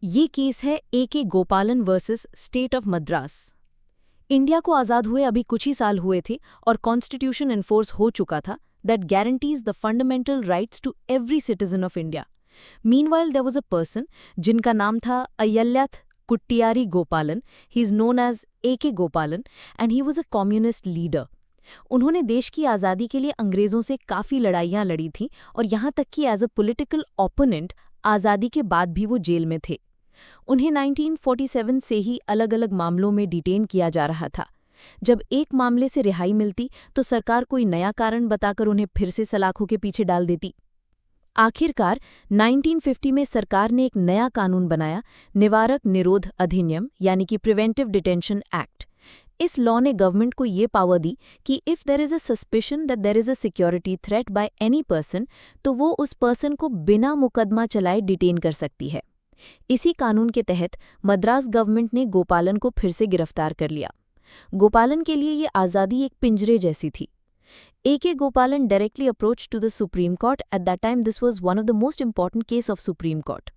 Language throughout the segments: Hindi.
ये केस है ए.के. गोपालन versus state of Madras. India को आज़ाद हुए अभी कुछ ही साल हुए थे और कॉन्स्टिट्यूशन एनफोर्स हो चुका था that guarantees the fundamental rights to every citizen of India. Meanwhile there was a person जिनका नाम था Ayillyath Kuttiari Gopalan. He is known as A K. Gopalan and he was a communist leader. उन्होंने देश की आज़ादी के लिए अंग्रेज़ों से काफ़ी लड़ाइयाँ लड़ी थीं और यहाँ तक कि एज अ पॉलिटिकल ओपोनेंट आज़ादी के बाद भी वो जेल में थे। उन्हें 1947 से ही अलग अलग मामलों में डिटेन किया जा रहा था। जब एक मामले से रिहाई मिलती तो सरकार कोई नया कारण बताकर उन्हें फिर से सलाखों के पीछे डाल देती। आखिरकार 1950 में सरकार ने एक नया कानून बनाया, निवारक निरोध अधिनियम यानी कि प्रिवेंटिव डिटेंशन एक्ट। इस लॉ ने गवर्नमेंट को ये पावर दी कि if there is a suspicion that there is a security threat by any person तो वो उस पर्सन को बिना मुकदमा चलाए डिटेन कर सकती है। इसी कानून के तहत मद्रास गवर्नमेंट ने गोपालन को फिर से गिरफ्तार कर लिया। गोपालन के लिए ये आज़ादी एक पिंजरे जैसी थी। A K. Gopalan directly approach to the Supreme Court. At that time this was one of the most important case of Supreme Court.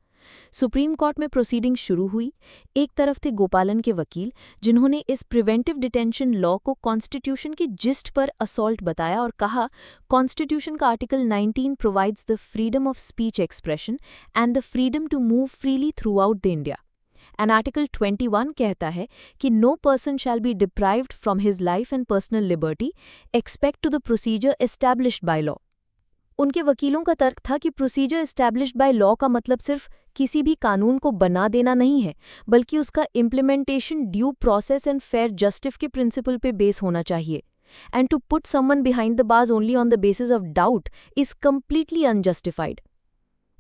Supreme Court में प्रोसीडिंग शुरू हुई। एक तरफ थे गोपालन के वकील जिन्होंने इस प्रिवेंटिव डिटेंशन लॉ को कॉन्स्टिट्यूशन की जिस्ट पर असॉल्ट बताया और कहा कॉन्स्टिट्यूशन का article 19 provides the freedom of speech expression and the freedom to move freely throughout the India. And article 21 कहता है कि no person shall be deprived from his life and personal liberty expect to the procedure established by law. उनके वकीलों का तर्क था कि प्रोसीजर एस्टैब्लिश्ड बाय लॉ का मतलब सिर्फ किसी भी कानून को बना देना नहीं है, बल्कि उसका implementation due process and fair justice के प्रिंसिपल पे बेस होना चाहिए। And to put someone behind the bars only on the basis of doubt is completely unjustified.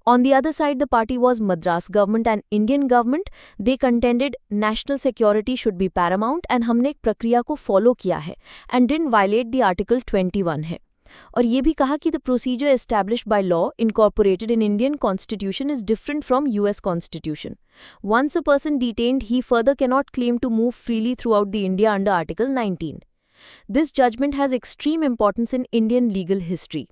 On the other side, the party was Madras government and Indian government. They contended national security should be paramount and हमने एक प्रक्रिया को फॉलो किया है and didn't violate the Article 21 है। और ये भी कहा कि the procedure established by law incorporated in Indian Constitution is different from US Constitution. Once a person detained, he further cannot claim to move freely throughout the India under Article 19. This judgment has extreme importance in Indian legal history.